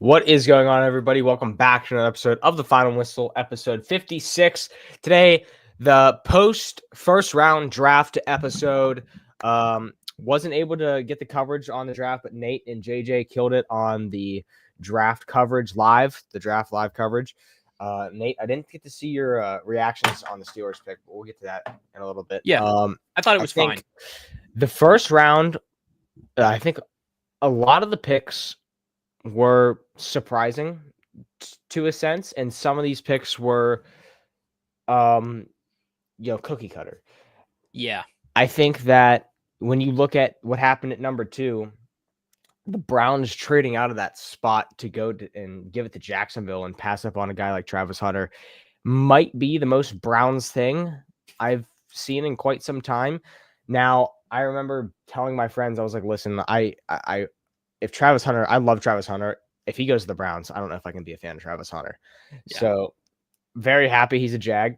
What is going on, everybody? Welcome back to another episode of The Final Whistle, episode 56. Today, the post-first round draft episode. Wasn't able to get the coverage on the draft, but Nate and JJ killed it on the draft coverage live, the draft live coverage. Nate, I didn't get to see your reactions on the Steelers pick, but we'll get to that in a little bit. Yeah, I thought it was fine. The first round, I think a lot of the picks were surprising to a sense, and some of these picks were cookie cutter. Yeah. I think that when you look at what happened at number 2, the Browns trading out of that spot to go and give it to Jacksonville and pass up on a guy like Travis Hunter might be the most Browns thing I've seen in quite some time. Now, I remember telling my friends, I was like, listen, if Travis Hunter, I love Travis Hunter. If he goes to the Browns, I don't know if I can be a fan of Travis Hunter. Yeah. So very happy he's a Jag.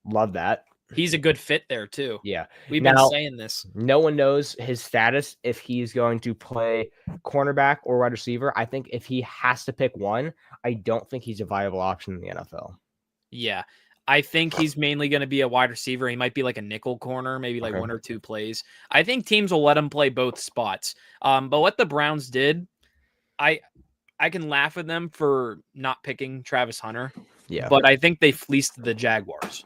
Love that. He's a good fit there too. Yeah. We've been saying this. No one knows his status if he's going to play cornerback or wide receiver. I think if he has to pick one, I don't think he's a viable option in the NFL. Yeah. I think he's mainly going to be a wide receiver. He might be like a nickel corner, maybe like 1 or 2 plays. I think teams will let him play both spots. But what the Browns did, I can laugh at them for not picking Travis Hunter. Yeah. But I think they fleeced the Jaguars.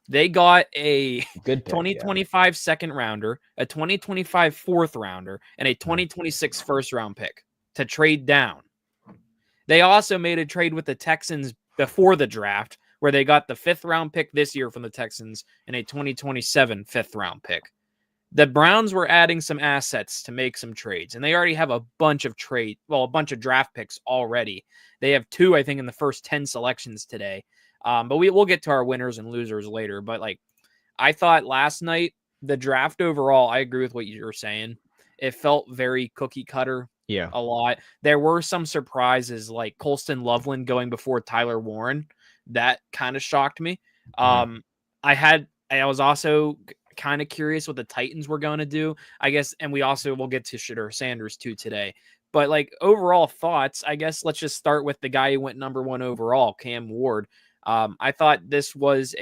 They got a good pick, 2025 second rounder, a 2025 fourth rounder, and a 2026 first round pick to trade down. They also made a trade with the Texans before the draft, where they got the 5th round pick this year from the Texans and a 2027 5th round pick. The Browns were adding some assets to make some trades, and they already have a bunch of draft picks already. They have 2, I think, in the first 10 selections today. But we'll get to our winners and losers later. But I thought last night, the draft overall, I agree with what you were saying. It felt very cookie cutter. Yeah. A lot. There were some surprises like Colston Loveland going before Tyler Warren. That kind of shocked me. I was also kind of curious what the Titans were going to do, I guess. And we also will get to Shedeur Sanders too today. But overall thoughts, I guess let's just start with the guy who went number 1 overall, Cam Ward. I thought this was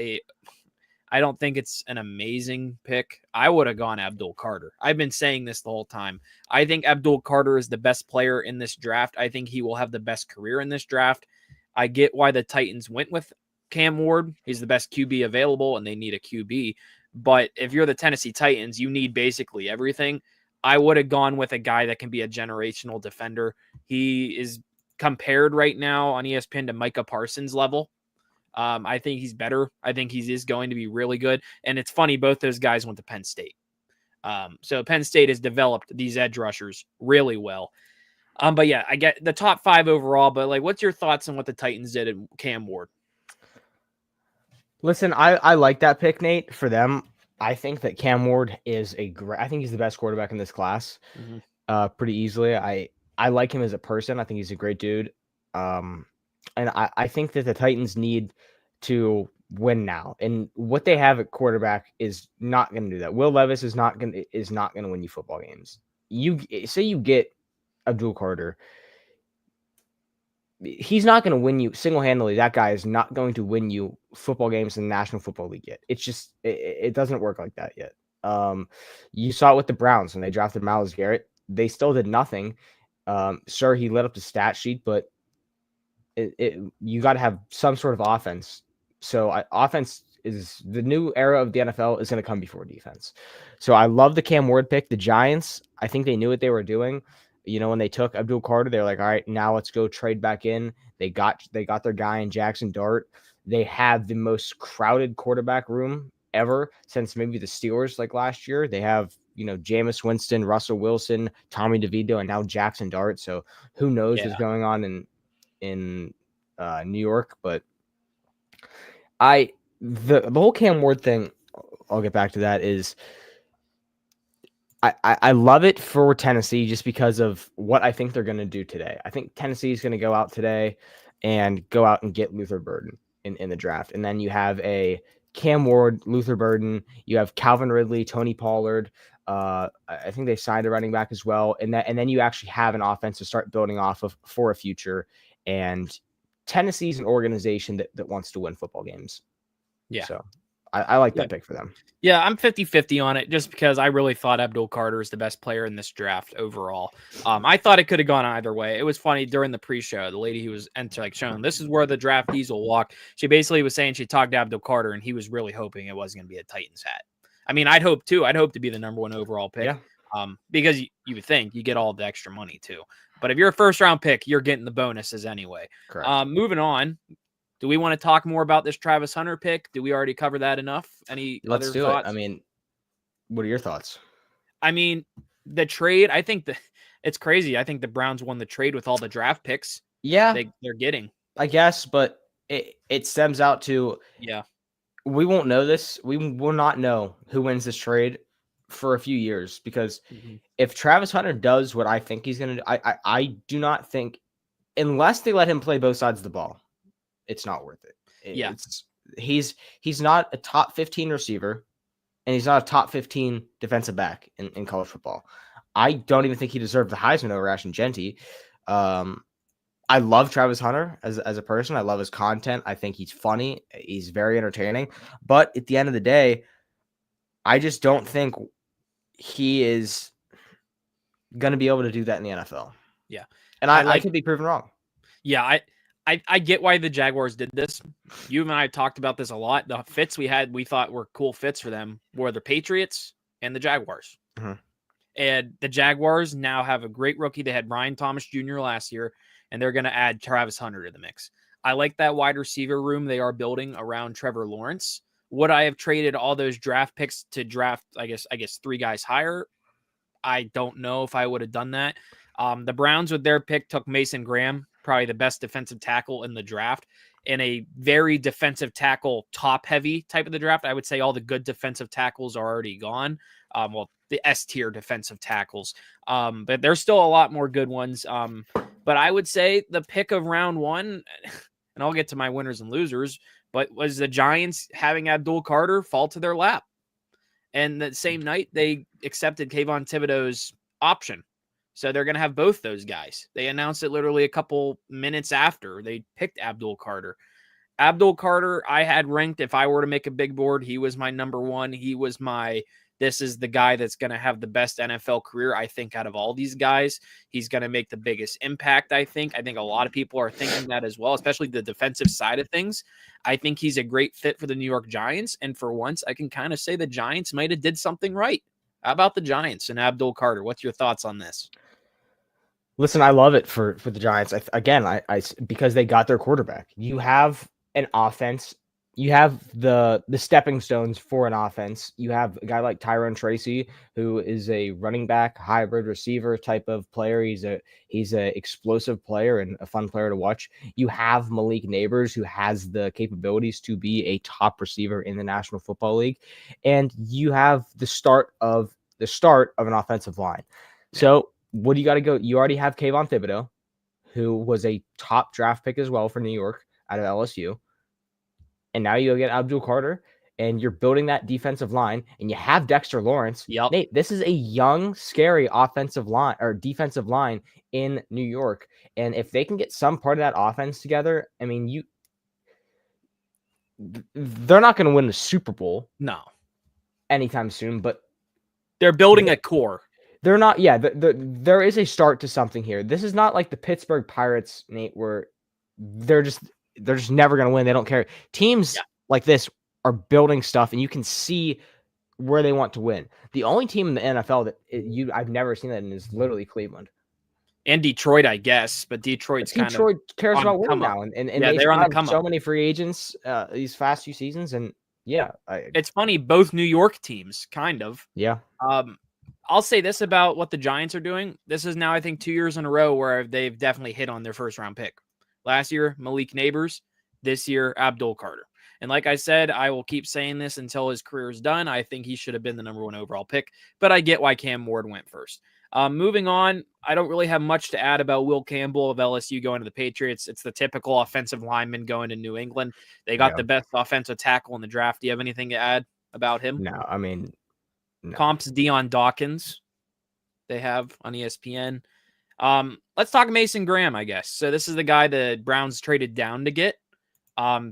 I don't think it's an amazing pick. I would have gone Abdul Carter. I've been saying this the whole time. I think Abdul Carter is the best player in this draft. I think he will have the best career in this draft. I get why the Titans went with Cam Ward. He's the best QB available, and they need a QB. But if you're the Tennessee Titans, you need basically everything. I would have gone with a guy that can be a generational defender. He is compared right now on ESPN to Micah Parsons level. I think he's better. I think he is going to be really good. And it's funny, both those guys went to Penn State. So Penn State has developed these edge rushers really well. But yeah, I get the top 5 overall, but what's your thoughts on what the Titans did at Cam Ward? Listen, I like that pick, Nate, for them. I think that Cam Ward is I think he's the best quarterback in this class. Pretty easily. I like him as a person. I think he's a great dude. And I think that the Titans need to win now. And what they have at quarterback is not going to do that. Will Levis is not going to win you football games. You get Abdul Carter. He's not going to win you single-handedly. That guy is not going to win you football games in the National Football League yet. It's just it doesn't work like that yet. You saw it with the Browns when they drafted Myles Garrett. They still did nothing. Sure, he lit up the stat sheet, but you got to have some sort of offense. So offense is the new era of the NFL is going to come before defense. So I love the Cam Ward pick. The Giants, I think they knew what they were doing. When they took Abdul Carter, they're like, all right, now let's go trade back in. They got their guy in Jackson Dart. They have the most crowded quarterback room ever since maybe the Steelers last year. They have, Jameis Winston, Russell Wilson, Tommy DeVito, and now Jackson Dart. So who knows what's going on in New York, but the whole Cam Ward thing, I'll get back to that, is I love it for Tennessee just because of what I think they're going to do today. I think Tennessee is going to go out today and get Luther Burden in the draft. And then you have a Cam Ward, Luther Burden. You have Calvin Ridley, Tony Pollard. I think they signed a running back as well, and then you actually have an offense to start building off of for a future. And Tennessee's an organization that wants to win football games. Yeah. So I like that pick for them. Yeah, I'm 50-50 on it just because I really thought Abdul Carter is the best player in this draft overall. I thought it could have gone either way. It was funny during the pre-show, the lady who was showing this is where the draftees will walk. She basically was saying she talked to Abdul Carter and he was really hoping it wasn't going to be a Titans hat. I mean, I'd hope too. I'd hope to be the number 1 overall pick. Yeah. Because you would think you get all the extra money too. But if you're a first round pick, you're getting the bonuses anyway. Correct. Moving on. Do we want to talk more about this Travis Hunter pick? Do we already cover that enough? Let's other do thoughts? it. I mean, what are your thoughts? I mean, the trade, I think it's crazy. I think the Browns won the trade with all the draft picks. Yeah, they're getting. I guess, but it stems out to we won't know this. We will not know who wins this trade for a few years because if Travis Hunter does what I think he's going to do, I do not think, unless they let him play both sides of the ball, it's not worth it. He's not a top 15 receiver, and he's not a top 15 defensive back in college football. I don't even think he deserved the Heisman over Ashton Genty. I love Travis Hunter as a person. I love his content. I think he's funny. He's very entertaining. But at the end of the day, I just don't think he is going to be able to do that in the NFL. Yeah. And I could be proven wrong. Yeah, I get why the Jaguars did this. You and I talked about this a lot. The fits we thought were cool fits for them were the Patriots and the Jaguars. Mm-hmm. And the Jaguars now have a great rookie. They had Ryan Thomas Jr. last year, and they're going to add Travis Hunter to the mix. I like that wide receiver room they are building around Trevor Lawrence. Would I have traded all those draft picks to draft, I guess 3 guys higher? I don't know if I would have done that. The Browns with their pick took Mason Graham, probably the best defensive tackle in the draft, in a very defensive tackle top heavy type of the draft. I would say all the good defensive tackles are already gone. The S tier defensive tackles, but there's still a lot more good ones. But I would say the pick of round 1, and I'll get to my winners and losers, but was the Giants having Abdul Carter fall to their lap. And that same night, they accepted Kayvon Thibodeau's option. So they're going to have both those guys. They announced it literally a couple minutes after they picked Abdul Carter. Abdul Carter, I had ranked, if I were to make a big board, he was my number 1. He was this is the guy that's going to have the best NFL career, I think, out of all these guys. He's going to make the biggest impact, I think. I think a lot of people are thinking that as well, especially the defensive side of things. I think he's a great fit for the New York Giants. And for once, I can kind of say the Giants might have did something right. How about the Giants and Abdul Carter? What's your thoughts on this? Listen, I love it for the Giants. Because they got their quarterback. You have an offense. You have the stepping stones for an offense. You have a guy like Tyrone Tracy, who is a running back, hybrid receiver type of player. He's a explosive player and a fun player to watch. You have Malik Neighbors, who has the capabilities to be a top receiver in the National Football League, and you have the start of an offensive line. So what do you got to go? You already have Kayvon Thibodeau, who was a top draft pick as well for New York out of LSU. And now you go get Abdul Carter, and you're building that defensive line, and you have Dexter Lawrence. Yep. Nate, this is a young, scary offensive line or defensive line in New York. And if they can get some part of that offense together, I mean, they're not going to win the Super Bowl. No. Anytime soon, but they're building a core. They're not. Yeah, there is a start to something here. This is not like the Pittsburgh Pirates, Nate, where they're just never going to win. They don't care. Teams like this are building stuff, and you can see where they want to win. The only team in the NFL that I've never seen that in is literally Cleveland and Detroit, I guess. But Detroit cares about winning now, and they're on the come up. So many free agents these past few seasons, and it's funny. Both New York teams, kind of. Yeah. I'll say this about what the Giants are doing. This is now, I think, 2 years in a row where they've definitely hit on their first round pick. Last year, Malik Neighbors. This year, Abdul Carter. And like I said, I will keep saying this until his career is done. I think he should have been the number 1 overall pick, but I get why Cam Ward went first. Moving on, I don't really have much to add about Will Campbell of LSU going to the Patriots. It's the typical offensive lineman going to New England. They got the best offensive tackle in the draft. Do you have anything to add about him? No, I mean, no. Comps Deion Dawkins. They have on ESPN. Let's talk Mason Graham, I guess. So this is the guy the Browns traded down to get.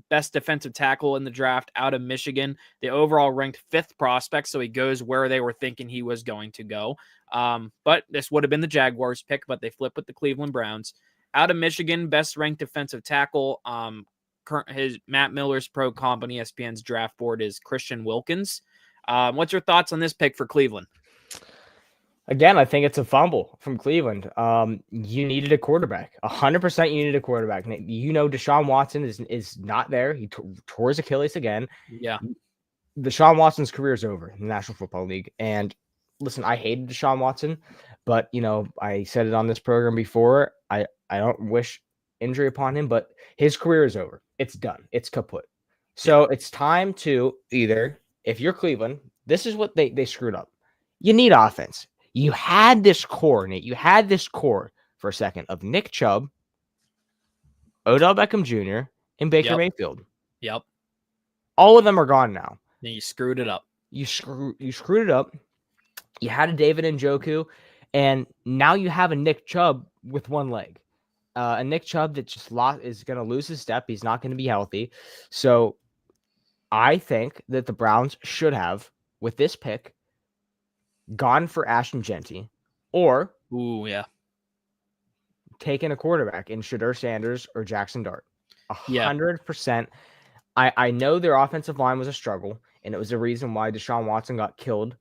Best defensive tackle in the draft out of Michigan. The overall ranked 5th prospect, so he goes where they were thinking he was going to go. But this would have been the Jaguars pick, but they flipped with the Cleveland Browns. Out of Michigan, best ranked defensive tackle. His Matt Miller's pro comp on ESPN's draft board is Christian Wilkins. What's your thoughts on this pick for Cleveland? Again, I think it's a fumble from Cleveland. You needed a quarterback. 100% you needed a quarterback. You know Deshaun Watson is not there. He tore his Achilles again. Yeah. Deshaun Watson's career is over in the National Football League. And listen, I hated Deshaun Watson, but, I said it on this program before. I don't wish injury upon him, but his career is over. It's done. It's kaput. So it's time to either, if you're Cleveland, this is what they screwed up. You need offense. You had this core, Nate. You had this core for a second of Nick Chubb, Odell Beckham Jr., and Baker Mayfield. Yep. All of them are gone now. And you screwed it up. You screwed it up. You had a David Njoku, and now you have a Nick Chubb with one leg. A Nick Chubb that just is going to lose his step. He's not going to be healthy. So I think that the Browns should have, with this pick, gone for Ashton Jeanty, or taken a quarterback in Shedeur Sanders or Jackson Dart. 100%. I know their offensive line was a struggle, and it was the reason why Deshaun Watson got killed.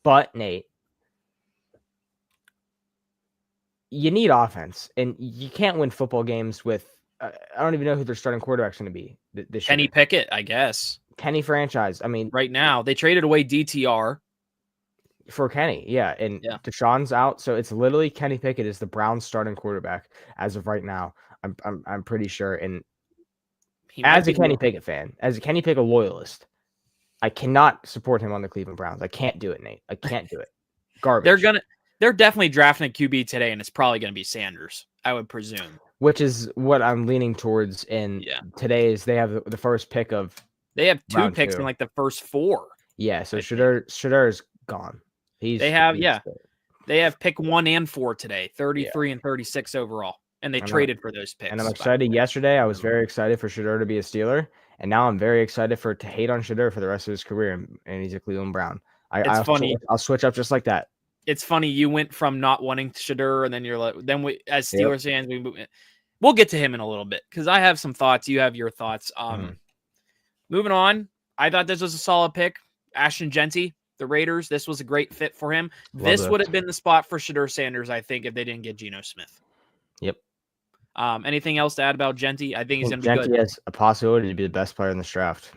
But, Nate, you need offense, and you can't win football games with I don't even know who their starting quarterback's going to be this year. Kenny Pickett, I guess. Kenny franchise. I mean, right now, they traded away DTR. For Kenny, and Deshaun's out, so it's literally Kenny Pickett is the Browns starting quarterback as of right now. I'm pretty sure. And as a Kenny Pickett fan, as a Kenny Pickett loyalist, I cannot support him on the Cleveland Browns. I can't do it, Nate. I can't do it. Garbage. They're definitely drafting a QB today, and it's probably going to be Sanders, I would presume. Which is what I'm leaning towards. In today is they have the first pick of. They have 2 picks in like the first 4. Yeah, so Shedeur is gone. They have pick 1 and 4 today, 33 and 36 overall, and they traded for those picks. And I'm excited. Yesterday, I was very excited for Shedeur to be a Steeler, and now I'm very excited to hate on Shedeur for the rest of his career, and he's a Cleveland Brown. It's funny. I'll switch up just like that. It's funny you went from not wanting Shedeur, and then you're like, as Steelers fans, we'll get to him in a little bit because I have some thoughts. You have your thoughts. Moving on, I thought this was a solid pick. Ashton Jeanty. The Raiders, this was a great fit for him. This would have been the spot for Shedeur Sanders, I think, if they didn't get Geno Smith. Yep. Anything else to add about Jeanty? I think he's going to be good. Jeanty has a possibility to be the best player in this draft.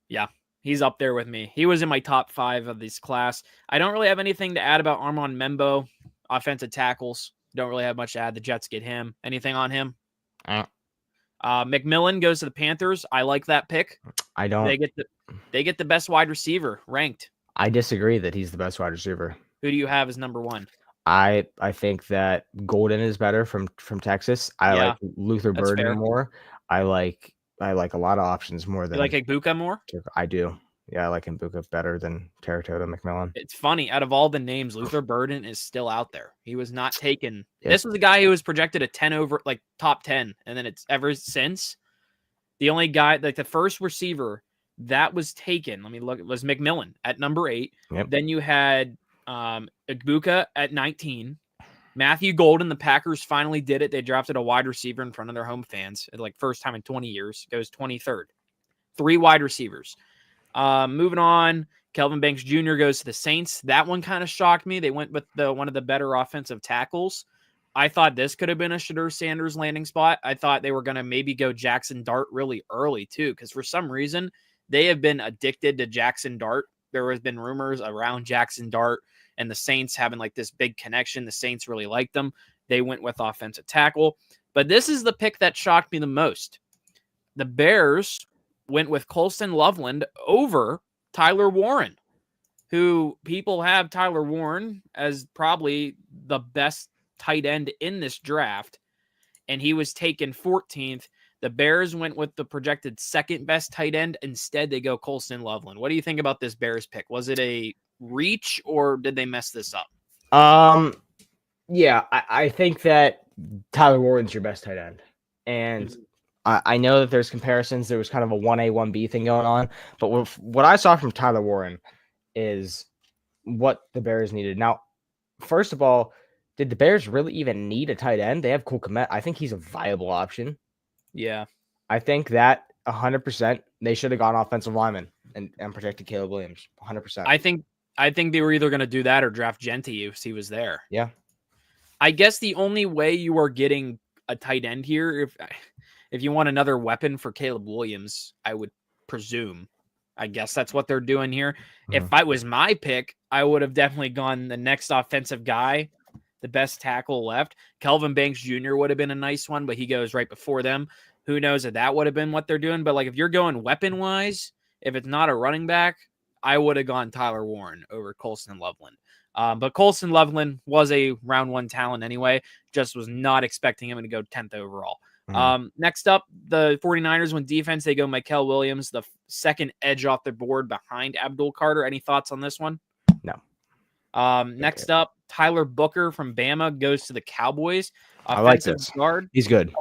Yeah, he's up there with me. He was in my top 5 of this class. I don't really have anything to add about Armand Membo, offensive tackles. Don't really have much to add. The Jets get him. Anything on him? McMillan goes to the Panthers. I like that pick. I don't. They get the best wide receiver ranked. I disagree that he's the best wide receiver. Who do you have as number 1? I think that Golden is better from Texas. I like Luther Burden more. I like a lot of options more than. You like Egbuka more? I do. Yeah, I like Egbuka better than Terratota McMillan. It's funny. Out of all the names, Luther Burden is still out there. He was not taken. Yep. This was a guy who was projected a 10 over, like top 10, and then it's ever since. The only guy, like the first receiver that was taken, let me look, it was McMillan at number 8. Yep. Then you had Egbuka at 19. Matthew Golden, the Packers finally did it. They drafted a wide receiver in front of their home fans. Like first time in 20 years. Goes 23rd. 3 wide receivers. Moving on, Kelvin Banks Jr. goes to the Saints. That one kind of shocked me. They went with one of the better offensive tackles. I thought this could have been a Shedeur Sanders landing spot. I thought they were going to maybe go Jackson Dart really early too, because for some reason they have been addicted to Jackson Dart. There has been rumors around Jackson Dart and the Saints having like this big connection. The Saints really liked them. They went with offensive tackle. But this is the pick that shocked me the most. The Bears went with Colston Loveland over Tyler Warren. who people have Tyler Warren as probably the best tight end in this draft, and he was taken 14th. The Bears went with the projected second best tight end. Instead, they go Colston Loveland. What do you think about this Bears pick? Was it a reach or did they mess this up? Yeah, I think that Tyler Warren's your best tight end. And I know that there's comparisons. There was kind of a 1A, 1B thing going on. But what I saw from Tyler Warren is what the Bears needed. Now, first of all, did the Bears really even need a tight end? They have Cole Kmet. I think he's a viable option. Yeah. I think that 100% they should have gone offensive lineman and protected Caleb Williams. 100%. I think they were either going to do that or draft Genty if he was there. Yeah. I guess the only way you are getting a tight end here, if you want another weapon for Caleb Williams, I would presume. I guess that's what they're doing here. If I was my pick, I would have definitely gone the next offensive guy, the best tackle left. Kelvin Banks Jr. would have been a nice one, but he goes right before them. Who knows if that would have been what they're doing. But like if you're going weapon-wise, if it's not a running back, I would have gone Tyler Warren over Colston Loveland. But Colston Loveland was a round one talent anyway. Just was not expecting him to go 10th overall. Next up, the 49ers went defense. They go Mykel Williams, the second edge off the board behind Abdul Carter. Any thoughts on this one? No. Next up, Tyler Booker from Bama goes to the Cowboys. I like this. Guard. He's good.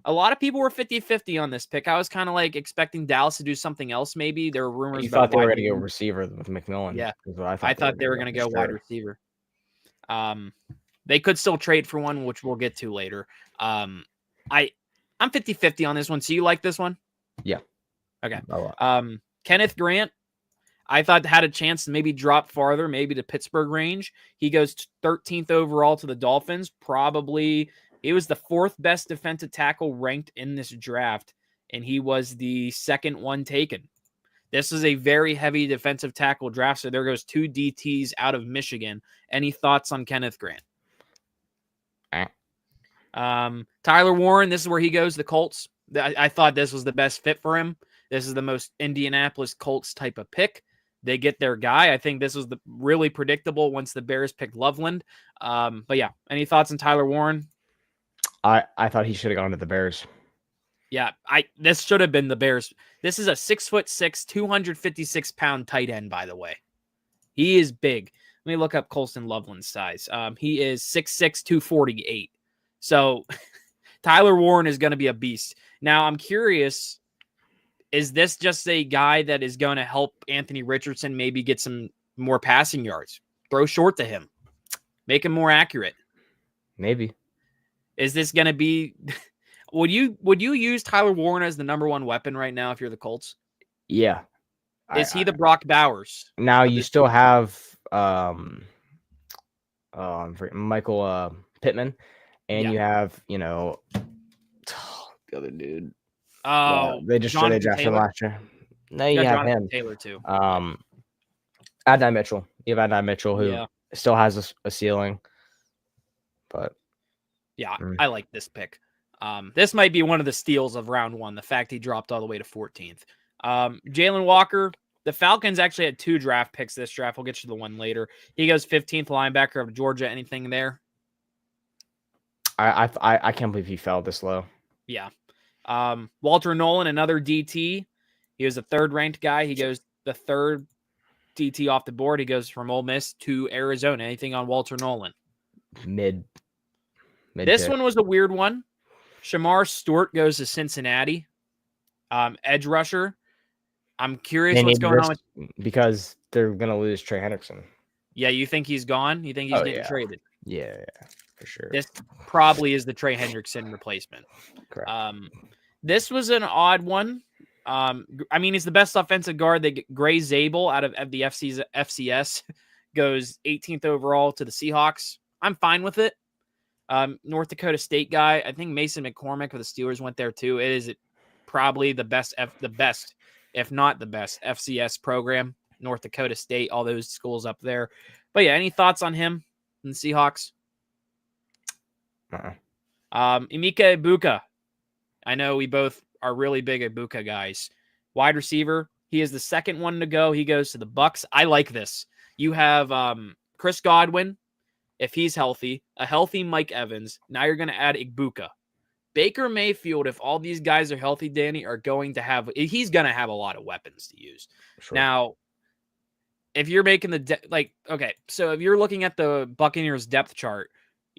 A lot of people were 50-50 on this pick. I was kind of like expecting Dallas to do something else. Maybe there were rumors. You thought they were going to go receiver with McMillan. Yeah, is what I thought they were going to go wide receiver. They could still trade for one, which we'll get to later. I'm 50-50 on this one. So you like this one? Yeah. Okay. Kenneth Grant, I thought had a chance to maybe drop farther, maybe to Pittsburgh range. He goes 13th overall to the Dolphins. Probably he was the fourth best defensive tackle ranked in this draft, and he was the second one taken. This is a very heavy defensive tackle draft, so there goes two DTs out of Michigan. Any thoughts on Kenneth Grant? Tyler Warren, this is where he goes, the Colts. I thought this was the best fit for him. This is the most Indianapolis Colts type of pick. They get their guy. I think this was the really predictable once the Bears picked Loveland. But yeah, any thoughts on Tyler Warren? I thought he should have gone to the Bears. Yeah, this should have been the Bears. This is a 6'6", 256-pound tight end, by the way. He is big. Let me look up Colston Loveland's size. He is 6'6", 248. So Tyler Warren is going to be a beast. Now, I'm curious, is this just a guy that is going to help Anthony Richardson maybe get some more passing yards? Throw short to him. Make him more accurate. Maybe. Is this going to be... Would you use Tyler Warren as the number one weapon right now if you're the Colts? Yeah. Is he the Brock Bowers? Now you still have Michael Pittman, and you have the other dude. Oh, they drafted him last year. No, you have him. Taylor too. Adonai Mitchell. You have Adonai Mitchell who still has a ceiling. But yeah, I like this pick. This might be one of the steals of round one, the fact he dropped all the way to 14th. Jalen Walker, the Falcons actually had 2 draft picks this draft. We'll get you the one later. He goes 15th linebacker of Georgia. Anything there? I can't believe he fell this low. Yeah. Walter Nolan, another DT. He was a 3rd-ranked guy. He goes the 3rd DT off the board. He goes from Ole Miss to Arizona. Anything on Walter Nolan? Mid This pick. One was a weird one. Shamar Stewart goes to Cincinnati. Edge rusher. I'm curious what's going on because they're going to lose Trey Hendrickson. Yeah, you think he's gone? You think he's getting traded? Yeah, for sure. This probably is the Trey Hendrickson replacement. Correct. This was an odd one. I mean, he's the best offensive guard. They get Gray Zabel out of the FCS goes 18th overall to the Seahawks. I'm fine with it. North Dakota State guy. I think Mason McCormick of the Steelers went there too. It is probably the best, if not the best, FCS program. North Dakota State, all those schools up there. But yeah, any thoughts on him and the Seahawks? Emeka Ibuka. I know we both are really big Ibuka guys. Wide receiver. He is the second one to go. He goes to the Bucks. I like this. You have Chris Godwin, if he's healthy, a healthy Mike Evans. Now you're going to add Igbuka. Baker Mayfield, if all these guys are healthy, Danny, he's going to have a lot of weapons to use. Sure. Now, if you're making so if you're looking at the Buccaneers depth chart,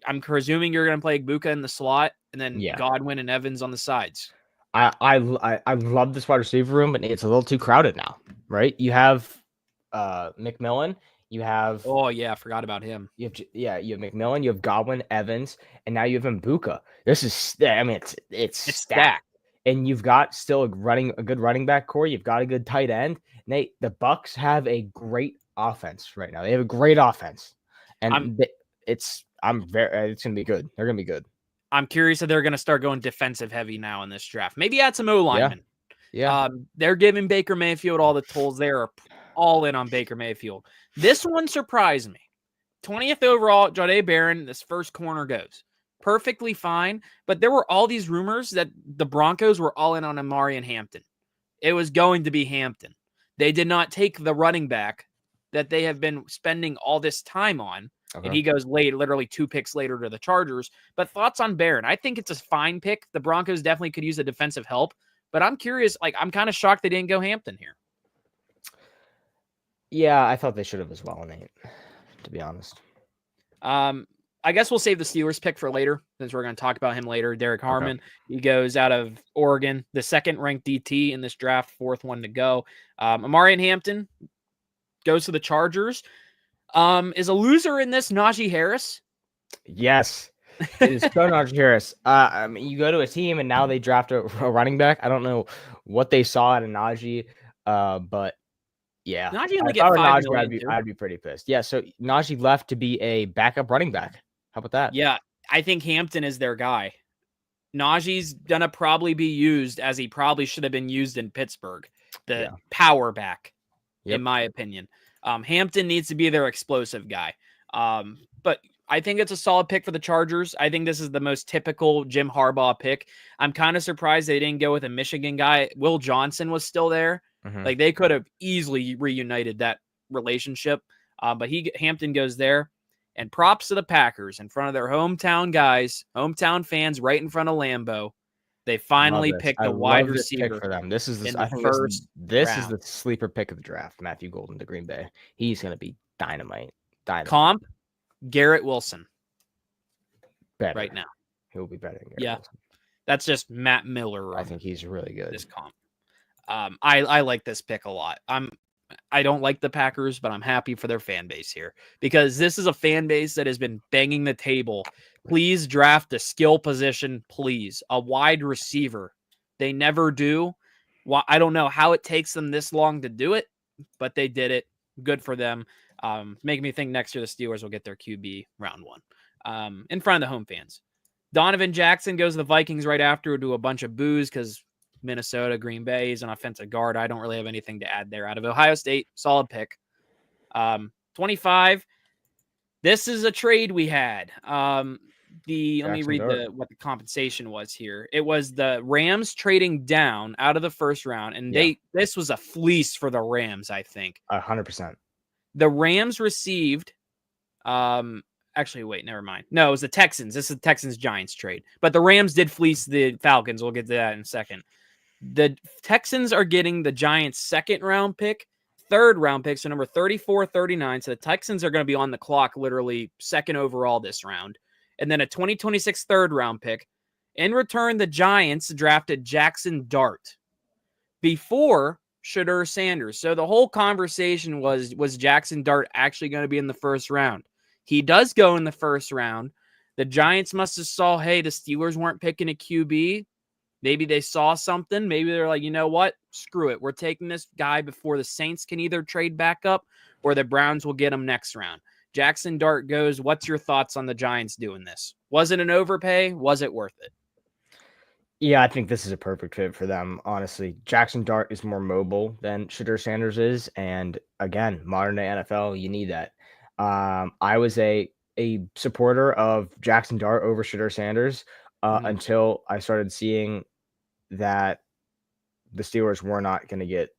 I'm presuming you're going to play Igbuka in the slot and then Godwin and Evans on the sides. I love this wide receiver room, but it's a little too crowded now, right? You have McMillan. You have I forgot about him. You have McMillan, you have Godwin, Evans, and now you have Igbuka. This is it's stacked. And you've got still a good running back core. You've got a good tight end. Nate, the Bucs have a great offense right now. They have a great offense, and it's going to be good. They're going to be good. I'm curious if they're going to start going defensive heavy now in this draft. Maybe add some O-linemen. Yeah. They're giving Baker Mayfield all the tools. They are all in on Baker Mayfield. This one surprised me. 20th overall, Jahdae Barron, this first corner goes. Perfectly fine, but there were all these rumors that the Broncos were all in on Amari and Hampton. It was going to be Hampton. They did not take the running back that they have been spending all this time on. Okay. And he goes literally 2 picks later to the Chargers. But thoughts on Barron? I think it's a fine pick. The Broncos definitely could use a defensive help. But I'm curious, I'm kind of shocked they didn't go Hampton here. Yeah, I thought they should have as well, Nate, to be honest. I guess we'll save the Steelers pick for later, since we're going to talk about him later. Derek Harmon, He goes out of Oregon, the second-ranked DT in this draft, 4th one to go. Amari and Hampton goes to the Chargers. Is a loser in this Najee Harris? Yes, it is Najee Harris. You go to a team and now they draft a running back. I don't know what they saw out of Najee, but yeah, Najee only get $5 million. I'd be pretty pissed. Yeah, so Najee left to be a backup running back. How about that? Yeah, I think Hampton is their guy. Najee's gonna probably be used as he probably should have been used in Pittsburgh, the power back, in my opinion. Hampton needs to be their explosive guy. But I think it's a solid pick for the Chargers. I think this is the most typical Jim Harbaugh pick. I'm kind of surprised they didn't go with a Michigan guy. Will Johnson was still there. Mm-hmm. They could have easily reunited that relationship. But Hampton goes there. And props to the Packers in front of their hometown guys, hometown fans, right in front of Lambeau. They finally picked a wide receiver pick for them. This is the sleeper pick of the draft. Matthew Golden to Green Bay. He's going to be dynamite. Comp, Garrett Wilson. Better right now. He'll be better than Garrett Wilson. That's just Matt Miller. I think he's really good. This comp. I like this pick a lot. I don't like the Packers, but I'm happy for their fan base here because this is a fan base that has been banging the table. Please draft a skill position, please. A wide receiver. They never do. Well, I don't know how it takes them this long to do it, but they did it. Good for them. Making me think next year the Steelers will get their QB round 1 in front of the home fans. Donovan Jackson goes to the Vikings right after, do a bunch of boos because Minnesota, Green Bay is an offensive guard. I don't really have anything to add there. Out of Ohio State, solid pick. 25. This is a trade we had. Let me read what the compensation was here. It was the Rams trading down out of the first round, and this was a fleece for the Rams, I think. 100%. The Rams received actually, wait, never mind. No, it was the Texans. This is the Texans-Giants trade. But the Rams did fleece the Falcons. We'll get to that in a second. The Texans are getting the Giants' second-round pick, third-round pick, so number 34, 39. So the Texans are going to be on the clock literally second overall this round. And then a 2026 third-round pick. In return, the Giants drafted Jackson Dart before Shedeur Sanders. So the whole conversation was Jackson Dart actually going to be in the first round? He does go in the first round. The Giants must have saw, hey, the Steelers weren't picking a QB. Maybe they saw something. Maybe they're like, you know what? Screw it. We're taking this guy before the Saints can either trade back up or the Browns will get him next round. Jackson Dart goes. What's your thoughts on the Giants doing this? Was it an overpay? Was it worth it? Yeah, I think this is a perfect fit for them, honestly. Jackson Dart is more mobile than Shedeur Sanders is. And again, modern day NFL, you need that. I was a supporter of Jackson Dart over Shedeur Sanders until I started seeing that the Steelers were not going to get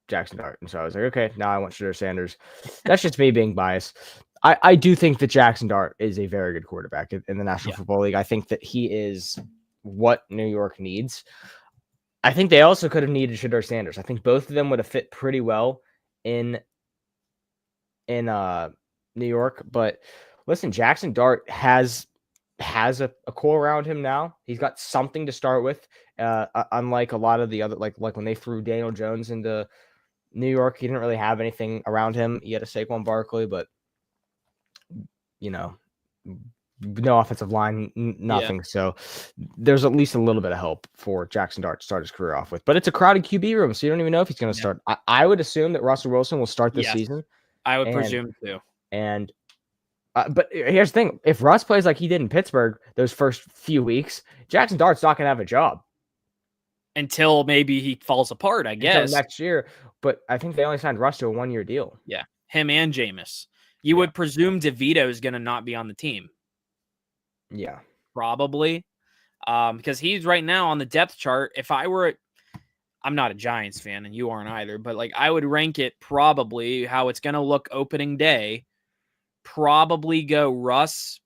Jackson Dart. And so I was like, okay, now I want Shedeur Sanders. That's just me being biased. I do think that Jackson Dart is a very good quarterback in the National Football League. I think that he is what New York needs. I think they also could have needed Shedeur Sanders. I think both of them would have fit pretty well in New York. But listen, Jackson Dart has a core around him now. He's got something to start with. Unlike a lot of the other, like when they threw Daniel Jones into New York, he didn't really have anything around him. He had a Saquon Barkley, but no offensive line, nothing. Yeah. So there's at least a little bit of help for Jackson Dart to start his career off with. But it's a crowded QB room, so you don't even know if he's going to start. I would assume that Russell Wilson will start this season. I would presume too. And but here's the thing: if Russ plays like he did in Pittsburgh those first few weeks, Jackson Dart's not going to have a job until maybe he falls apart. I guess until next year. But I think they only signed Russ to a 1-year deal. Yeah, him and Jameis. You would presume DeVito is going to not be on the team. Yeah, probably, because he's right now on the depth chart. If I were, I'm not a Giants fan, and you aren't either, but like I would rank it probably how it's going to look opening day. Probably go Russ,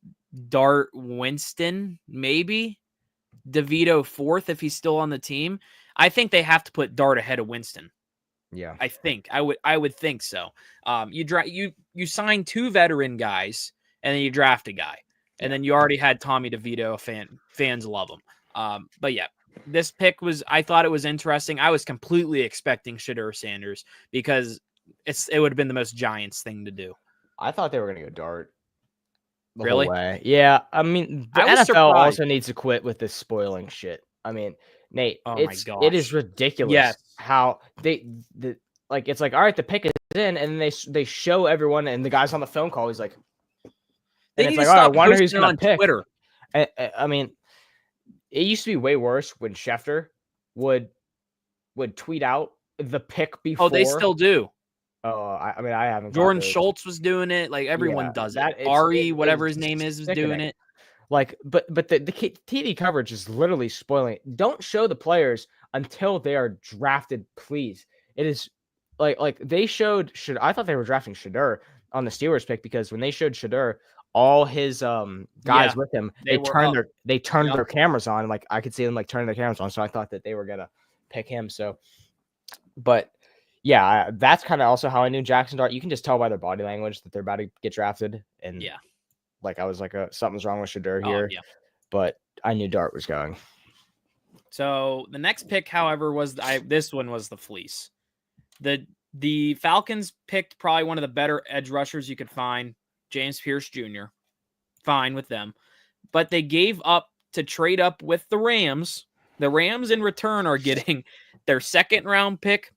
Dart, Winston, maybe DeVito fourth if he's still on the team. I think they have to put Dart ahead of Winston. Yeah, I think I would think so. You sign 2 veteran guys and then you draft a guy, and then you already had Tommy DeVito. Fans love him. But yeah, this pick I thought it was interesting. I was completely expecting Shedeur Sanders because it would have been the most Giants thing to do. I thought they were going to go Dart. Really? Whole way. Yeah. I mean, the NFL also needs to quit with this spoiling shit. I mean, Nate, it is ridiculous how it's like, all right, the pick is in, and then they show everyone, and the guy's on the phone call. He's like, they need to stop I wonder who's going to pick. Twitter. I mean, it used to be way worse when Schefter would tweet out the pick before. Oh, they still do. Oh, I mean, I haven't. Jordan Schultz was doing it. Like everyone does it. Ari, whatever his name is doing it. Like, but the TV coverage is literally spoiling it. Don't show the players until they are drafted, please. It is like they showed. I thought they were drafting Shedeur on the Steelers pick because when they showed Shedeur, all his guys with him, they turned their cameras on. Like I could see them like turning their cameras on. So I thought that they were gonna pick him. So, but yeah, that's kind of also how I knew Jackson Dart. You can just tell by their body language that they're about to get drafted. And yeah. Like I was like, something's wrong with Shedeur here, but I knew Dart was going. So the next pick, however, this one was the fleece. The Falcons picked probably one of the better edge rushers you could find, James Pierce Jr. Fine with them, but they gave up to trade up with the Rams. The Rams in return are getting their 2nd round pick,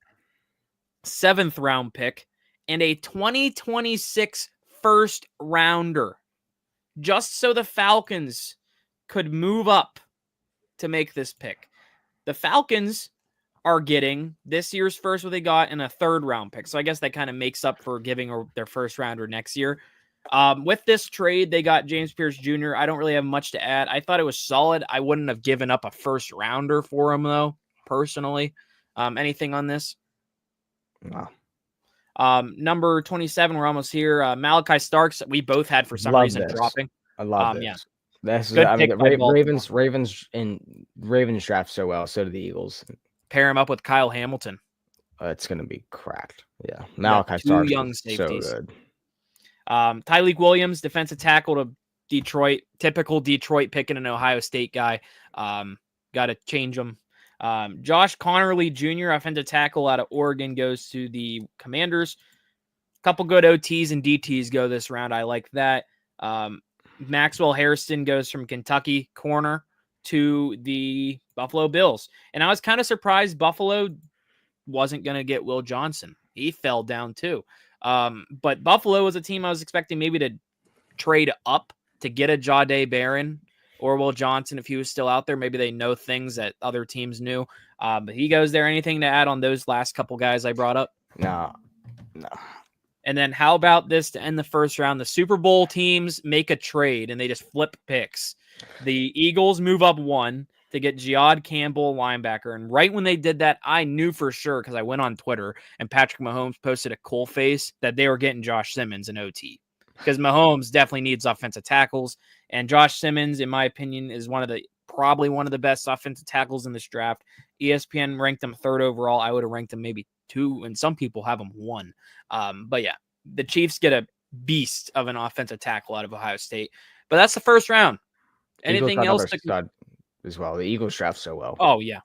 7th round pick, and a 2026 first rounder. Just so the Falcons could move up to make this pick. The Falcons are getting this year's first what they got and a 3rd round pick. So I guess that kind of makes up for giving their first rounder next year. With this trade, they got James Pierce Jr. I don't really have much to add. I thought it was solid. I wouldn't have given up a first rounder for him, though, personally. Anything on this? No. Number 27, we're almost here. Malachi Starks, we both had for some reason dropping. I love this. Yeah. That's good. I mean, Ravens draft so well. So do the Eagles. Pair him up with Kyle Hamilton. It's going to be cracked. Yeah, Malachi Starks, young safeties. So good. Tyleik Williams, defensive tackle to Detroit. Typical Detroit picking an Ohio State guy. Got to change him. Josh Connerly Jr., offensive tackle out of Oregon, goes to the Commanders. Couple good OTs and DTs go this round. I like that. Maxwell Hairston goes from Kentucky corner to the Buffalo Bills. And I was kind of surprised Buffalo wasn't going to get Will Johnson. He fell down too. But Buffalo was a team I was expecting maybe to trade up to get a Jahdae Barron or Will Johnson if he was still out there. Maybe they know things that other teams knew. But he goes there. Anything to add on those last couple guys I brought up? No. And then how about this to end the first round? The Super Bowl teams make a trade and they just flip picks. The Eagles move up 1 to to get Jihad Campbell, linebacker. And right when they did that, I knew for sure because I went on Twitter and Patrick Mahomes posted a cool face that they were getting Josh Simmons in OT because Mahomes definitely needs offensive tackles. And Josh Simmons, in my opinion, is probably one of the best offensive tackles in this draft. ESPN ranked him 3rd overall. I would have ranked him maybe 2, and some people have him 1. But yeah, the Chiefs get a beast of an offensive tackle out of Ohio State. But that's the first round. Anything else? Stud as well. The Eagles draft so well. Oh, yeah.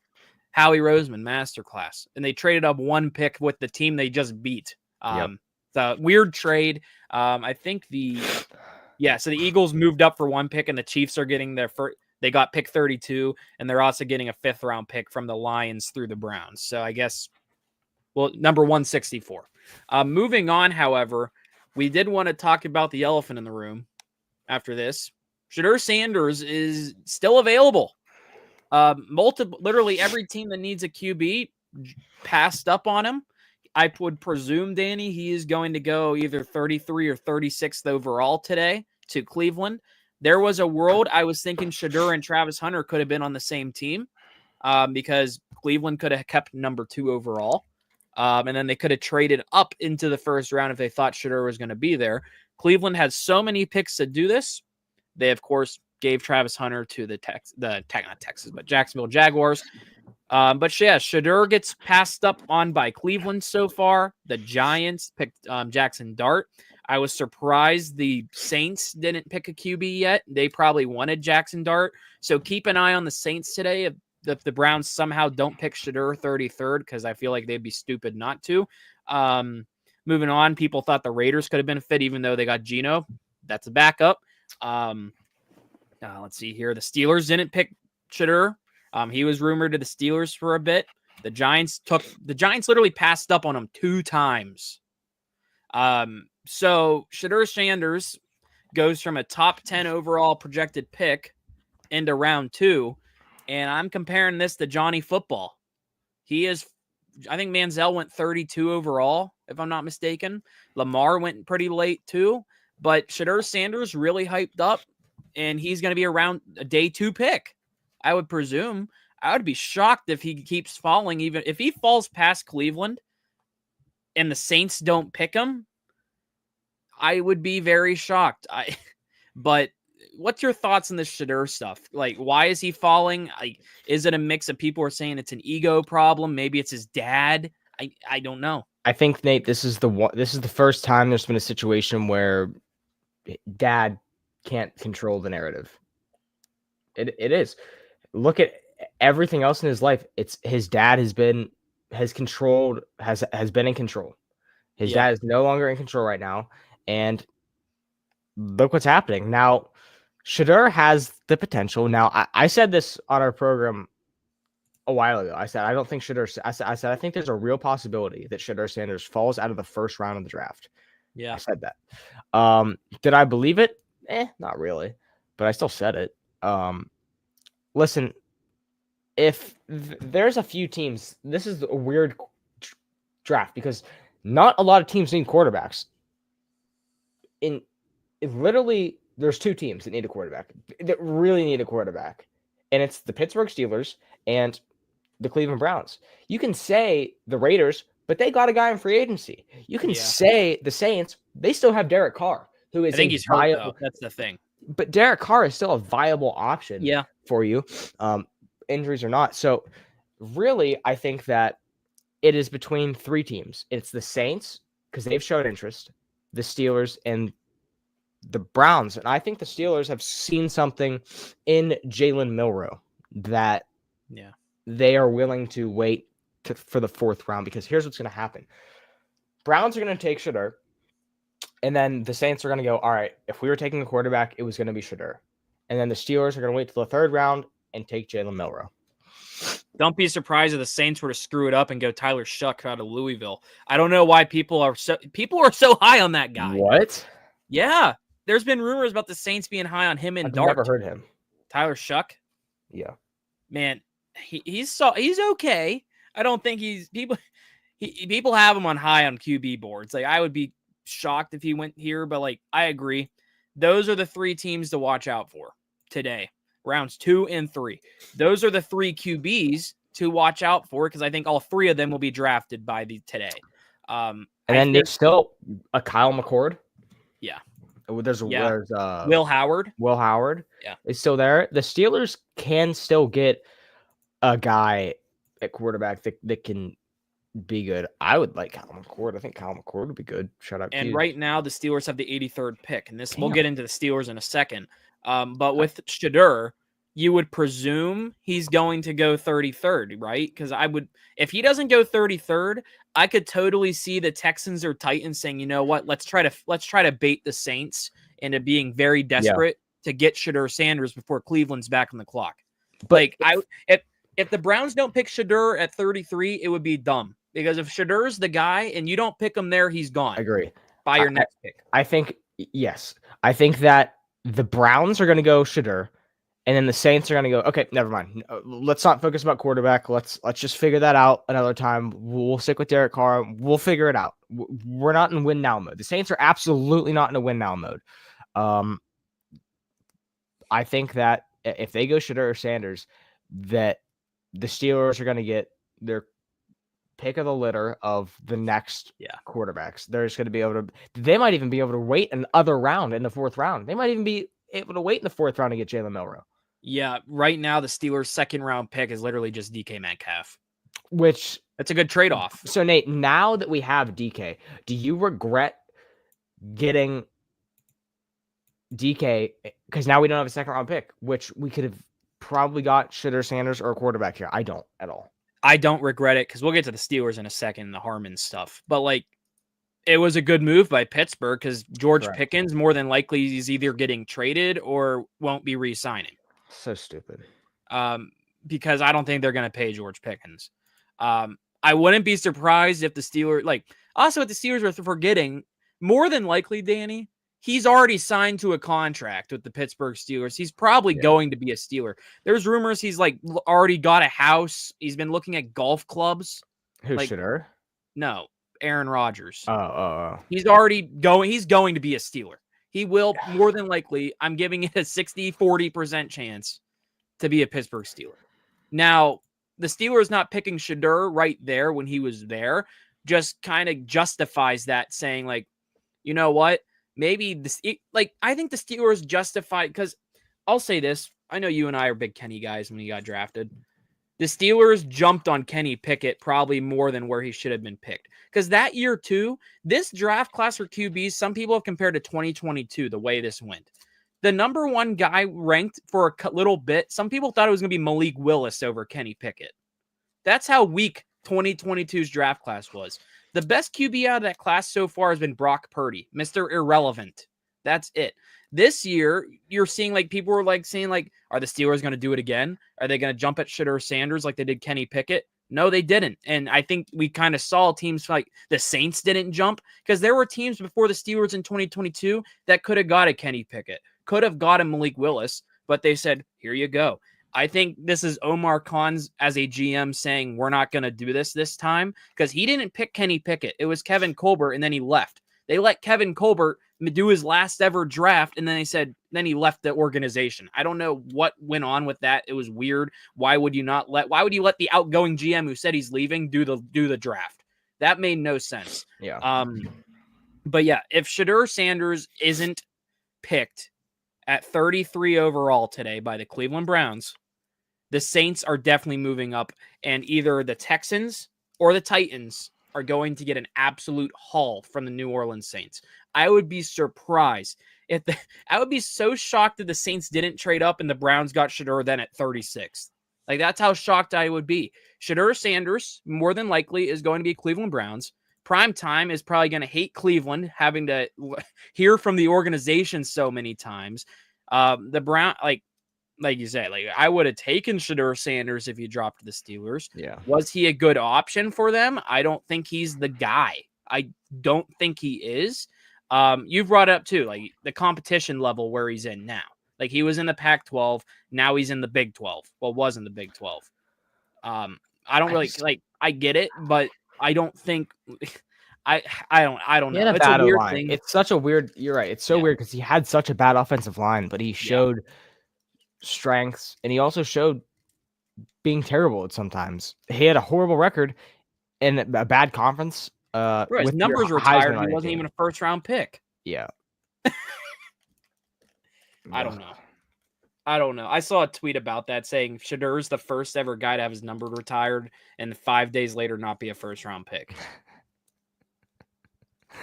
Howie Roseman, masterclass. And they traded up 1 pick with the team they just beat. The weird trade. I think so the Eagles moved up for 1 pick, and the Chiefs are getting their first. They got pick 32, and they're also getting a 5th round pick from the Lions through the Browns. So I guess, number 164. Moving on, however, we did want to talk about the elephant in the room after this. Shedeur Sanders is still available. Literally every team that needs a QB passed up on him. I would presume, Danny, he is going to go either 33 or 36th overall today to Cleveland. There was a world I was thinking Shedeur and Travis Hunter could have been on the same team because Cleveland could have kept number 2 overall. And then they could have traded up into the first round if they thought Shedeur was going to be there. Cleveland has so many picks to do this. They, of course, gave Travis Hunter to not Jacksonville Jaguars. But yeah, Shedeur gets passed up on by Cleveland so far. The Giants picked Jackson Dart. I was surprised the Saints didn't pick a QB yet. They probably wanted Jackson Dart. So keep an eye on the Saints today. If the Browns somehow don't pick Shedeur 33rd, because I feel like they'd be stupid not to. Moving on, people thought the Raiders could have been a fit, even though they got Geno. That's a backup. Let's see here. The Steelers didn't pick Shedeur. He was rumored to the Steelers for a bit. The Giants literally passed up on him 2 times. So Shedeur Sanders goes from a top 10 overall projected pick into round 2. And I'm comparing this to Johnny Football. I think Manziel went 32 overall, if I'm not mistaken. Lamar went pretty late too. But Shedeur Sanders really hyped up, and he's going to be around a day 2 pick, I would presume. I would be shocked if he keeps falling. Even if he falls past Cleveland and the Saints don't pick him, I would be very shocked. But what's your thoughts on this Shedeur stuff? Like, why is he falling? Is it a mix of people are saying it's an ego problem? Maybe it's his dad. I don't know. I think, Nate, this is the first time there's been a situation where dad can't control the narrative. It is. Look at everything else in his life. It's his dad has been in control. His dad is no longer in control right now. And look what's happening. Now, Shedeur has the potential. Now, I said this on our program a while ago. I said, I don't think Shedeur, I said, I think there's a real possibility that Shedeur Sanders falls out of the first round of the draft. Yeah. I said that. Did I believe it? Not really, but I still said it. Listen, if there's a few teams, this is a weird draft because not a lot of teams need quarterbacks. Literally, there's 2 teams that need a quarterback, that really need a quarterback, and it's the Pittsburgh Steelers and the Cleveland Browns. You can say the Raiders, but they got a guy in free agency. You can say the Saints, they still have Derek Carr, who is I think he's hurt, though. That's the thing. But Derek Carr is still a viable option for you, injuries or not. So really, I think that it is between 3 teams. It's the Saints, because they've showed interest, the Steelers, and the Browns. And I think the Steelers have seen something in Jalen Milroe that they are willing to wait for the 4th round, because here's what's going to happen. Browns are going to take Shedeur, and then the Saints are going to go, all right, if we were taking a quarterback, it was going to be Shedeur. And then the Steelers are going to wait till the 3rd round and take Jalen Milroe. Don't be surprised if the Saints were to screw it up and go Tyler Shuck out of Louisville. I don't know why people are so high on that guy. What? Yeah. There's been rumors about the Saints being high on him and I've Dart. never heard him. Tyler Shuck? Yeah. Man, he's okay. I don't think people have him on high on QB boards. Like, I would be shocked if he went here, but like, I agree. Those are the 3 teams to watch out for today. rounds 2 and 3. Those are the 3 QBs to watch out for because I think all 3 of them will be drafted by today. And then there's still a Kyle McCord. Yeah. There's Will Howard. Will Howard. Yeah. Is still there. The Steelers can still get a guy at quarterback that can be good. I would like Kyle McCord. I think Kyle McCord would be good. Shout out to you. And right now the Steelers have the 83rd pick, and we'll get into the Steelers in a second. But with Shedeur, you would presume he's going to go 33rd, right? Because if he doesn't go 33rd, I could totally see the Texans or Titans saying, you know what, let's try to bait the Saints into being very desperate to get Shedeur Sanders before Cleveland's back on the clock. But if the Browns don't pick Shedeur at 33, it would be dumb. Because if Shedeur's the guy and you don't pick him there, he's gone. I agree. By your next pick. I think, yes. I think that the Browns are going to go Shedeur, and then the Saints are going to go, okay, never mind. Let's not focus about quarterback. Let's just figure that out another time. We'll stick with Derek Carr. We'll figure it out. We're not in win now mode. The Saints are absolutely not in a win now mode. I think that if they go Shedeur or Sanders, that the Steelers are going to get their pick of the litter of the next quarterbacks. They're just going to be able to. They might even be able to wait another round in the 4th round. They might even be able to wait in the 4th round to get Jalen Milroe. Yeah, right now the Steelers' 2nd round pick is literally just DK Metcalf, which that's a good trade off. So Nate, now that we have DK, do you regret getting DK because now we don't have a 2nd round pick, which we could have probably got Shedeur Sanders or a quarterback here? I don't at all. I don't regret it because we'll get to the Steelers in a second, the Harmon stuff. But it was a good move by Pittsburgh because George Pickens more than likely is either getting traded or won't be re-signing. So stupid. Because I don't think they're going to pay George Pickens. I wouldn't be surprised if the Steelers also what the Steelers are forgetting more than likely, Danny. He's already signed to a contract with the Pittsburgh Steelers. He's probably going to be a Steeler. There's rumors he's already got a house. He's been looking at golf clubs. Who, Shedeur? No, Aaron Rodgers. Oh. He's already going. He's going to be a Steeler. He will more than likely. I'm giving it a 60-40% chance to be a Pittsburgh Steeler. Now, the Steelers not picking Shedeur right there when he was there just kind of justifies that, saying you know what? Maybe this, I think the Steelers justified because I'll say this. I know you and I are big Kenny guys when he got drafted. The Steelers jumped on Kenny Pickett probably more than where he should have been picked. Because that year, too, this draft class for QBs, some people have compared to 2022, the way this went. The number 1 guy ranked for a little bit, some people thought it was going to be Malik Willis over Kenny Pickett. That's how weak 2022's draft class was. The best QB out of that class so far has been Brock Purdy, Mr. Irrelevant. That's it. This year, you're seeing people were saying are the Steelers going to do it again? Are they going to jump at Shedeur Sanders like they did Kenny Pickett? No, they didn't. And I think we kind of saw teams like the Saints didn't jump because there were teams before the Steelers in 2022 that could have got a Kenny Pickett, could have got a Malik Willis, but they said, here you go. I think this is Omar Khan's as a GM saying, we're not going to do this time because he didn't pick Kenny Pickett. It was Kevin Colbert, and then he left. They let Kevin Colbert do his last ever draft, and then he left the organization. I don't know what went on with that. It was weird. Why would you let the outgoing GM who said he's leaving do the draft? That made no sense. Yeah. But yeah, if Shedeur Sanders isn't picked at 33 overall today by the Cleveland Browns, the Saints are definitely moving up, and either the Texans or the Titans are going to get an absolute haul from the New Orleans Saints. I would be surprised I would be so shocked that the Saints didn't trade up and the Browns got Shedeur then at 36th. That's how shocked I would be. Shedeur Sanders, more than likely, is going to be Cleveland Browns. Prime time is probably going to hate Cleveland, having to hear from the organization so many times. The Brown, like you said, I would have taken Shedeur Sanders if you dropped the Steelers. Yeah. Was he a good option for them? I don't think he's the guy. I don't think he is. You've brought up too, the competition level where he's in now. He was in the Pac-12, now he's in the Big 12. Well, was in the Big 12. I don't really I get it, but I don't think I don't know. It's a weird thing. It's such a weird. You're right. It's so weird because he had such a bad offensive line, but he showed strengths, and he also showed being terrible at sometimes. He had a horrible record and a bad conference. Bro, his With your numbers were Heisman tired. on He your wasn't team. even a first-round pick. Yeah. I don't know. I saw a tweet about that saying Shadur's the first ever guy to have his number retired and 5 days later not be a first-round pick.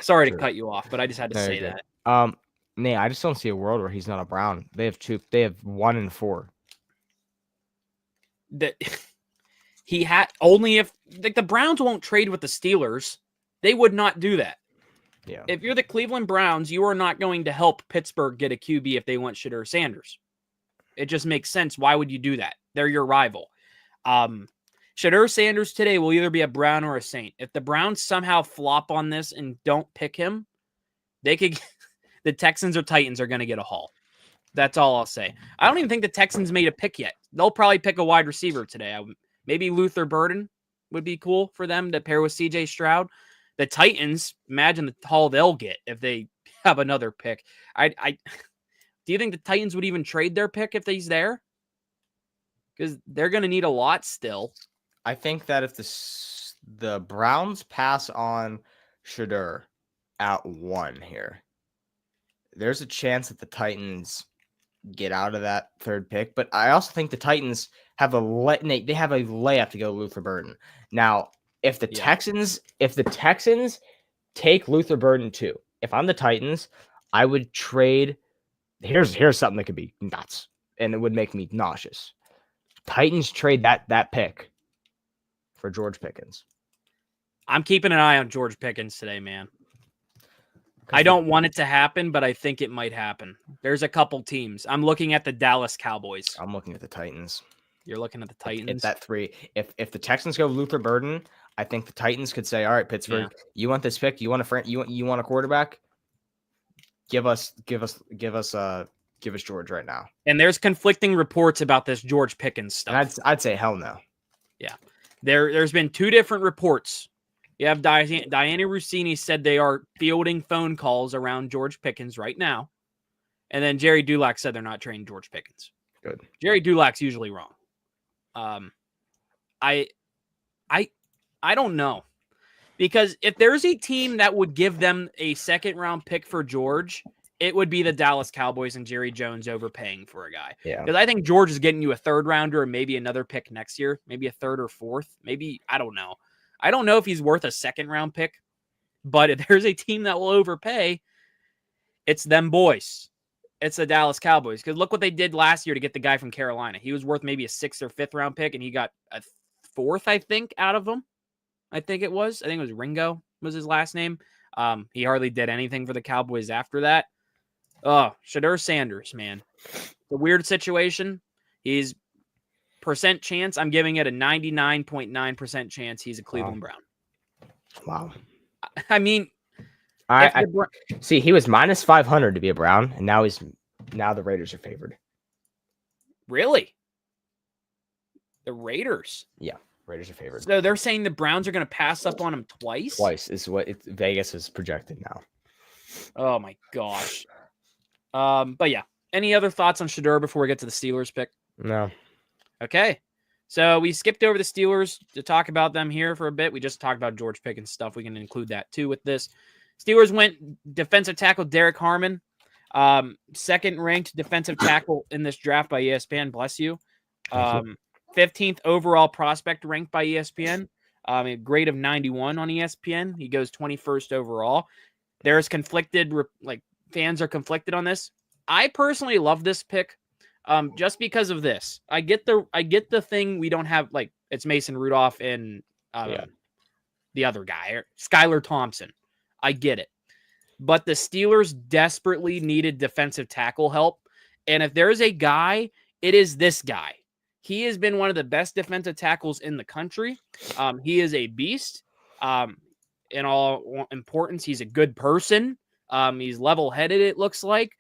Sorry to cut you off, but I just had to say that. I just don't see a world where he's not a Brown. They have 1 and 4. That he had only if like the Browns won't trade with the Steelers, they would not do that. Yeah. If you're the Cleveland Browns, you are not going to help Pittsburgh get a QB if they want Shadur Sanders. It just makes sense. Why would you do that? They're your rival. Shadur Sanders today will either be a Brown or a Saint. If the Browns somehow flop on this and don't pick him, they could. The Texans or Titans are going to get a haul. That's all I'll say. I don't even think the Texans made a pick yet. They'll probably pick a wide receiver today. Maybe Luther Burden would be cool for them to pair with CJ Stroud. The Titans, imagine the haul they'll get if they have another pick. Do you think the Titans would even trade their pick if he's there? Because they're going to need a lot still. I think that if the Browns pass on Shadur at 1 here, there's a chance that the Titans get out of that 3rd pick. But I also think the Titans have a layup to go Luther Burden. Now, if the Texans take Luther Burden too, if I'm the Titans, I would trade. Here's something that could be nuts, and it would make me nauseous. Titans trade that pick for George Pickens. I'm keeping an eye on George Pickens today, man. I don't want it to happen, but I think it might happen. There's a couple teams. I'm looking at the Dallas Cowboys. I'm looking at the Titans. You're looking at the Titans? At that 3. If the Texans go Luther Burden, I think the Titans could say, all right, Pittsburgh, you want this pick? You want a quarterback? Give us George right now. And there's conflicting reports about this George Pickens stuff. And I'd say hell no. Yeah. There's been 2 different reports. You have Diana Rossini said they are fielding phone calls around George Pickens right now. And then Jerry Dulac said they're not trading George Pickens. Good. Jerry Dulac's usually wrong. I don't know. Because if there's a team that would give them a 2nd-round pick for George, it would be the Dallas Cowboys and Jerry Jones overpaying for a guy. Yeah. Because I think George is getting you a 3rd-rounder or maybe another pick next year, maybe a 3rd or 4th. Maybe, I don't know. I don't know if he's worth a 2nd-round pick, but if there's a team that will overpay, it's them boys. It's the Dallas Cowboys. Because look what they did last year to get the guy from Carolina. He was worth maybe a 6th or 5th-round pick, and he got a 4th, I think, out of them. I think it was Ringo was his last name. He hardly did anything for the Cowboys after that. Oh, Shadur Sanders, man. The weird situation. He's percent chance. I'm giving it a 99.9% chance he's a Cleveland Brown. Wow. I mean, I see he was minus 500 to be a Brown, and now the Raiders are favored. Really? The Raiders? Yeah. Raiders are favored. So they're saying the Browns are going to pass up on him twice? Twice is what Vegas is projected now. Oh, my gosh. But yeah. Any other thoughts on Shadur before we get to the Steelers pick? No. Okay. So we skipped over the Steelers to talk about them here for a bit. We just talked about George Pickens stuff. We can include that too with this. Steelers went defensive tackle Derek Harmon. 2nd-ranked defensive tackle in this draft by ESPN. Bless you. 15th overall prospect ranked by ESPN, a grade of 91 on ESPN. He goes 21st overall. There's conflicted, fans are conflicted on this. I personally love this pick, just because of this. I get the thing we don't have, it's Mason Rudolph and the other guy, Skylar Thompson. I get it. But the Steelers desperately needed defensive tackle help. And if there's a guy, it is this guy. He has been one of the best defensive tackles in the country. He is a beast. In all importance, he's a good person. He's level-headed, it looks like.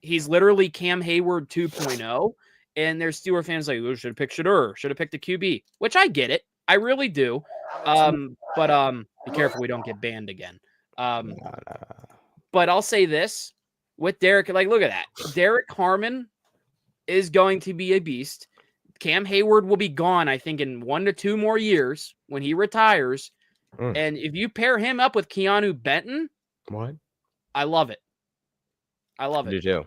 He's literally Cam Hayward 2.0. And there's Steelers fans like, oh, should have picked Shadur, should have picked a QB, which I get it. I really do. But be careful we don't get banned again. But I'll say this with Derek, look at that. Derek Harmon is going to be a beast. Cam Hayward will be gone, I think, in 1 to 2 more years when he retires. And if you pair him up with Keanu Benton, What? I love it. I love I do it. too.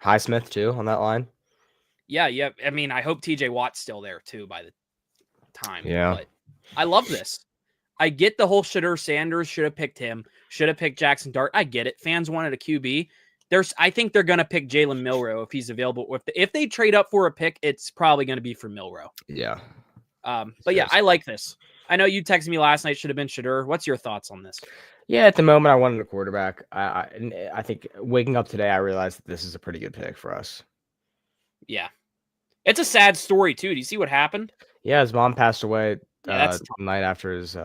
Highsmith too on that line. Yeah. I mean, I hope TJ Watt's still there too by the time. Yeah. But I love this. I get the whole Shedeur Sanders should have picked him, should have picked Jackson Dart. I get it. Fans wanted a QB. I think they're gonna pick Jalen Milroe if he's available. If they trade up for a pick, it's probably gonna be for Milroe. Yeah. But yeah, I like this. I know you texted me last night. Should have been Shedeur. What's your thoughts on this? Yeah, at the moment, I wanted a quarterback. I think waking up today, I realized that this is a pretty good pick for us. Yeah, it's a sad story too. Do you see what happened? Yeah, his mom passed away that's the night after his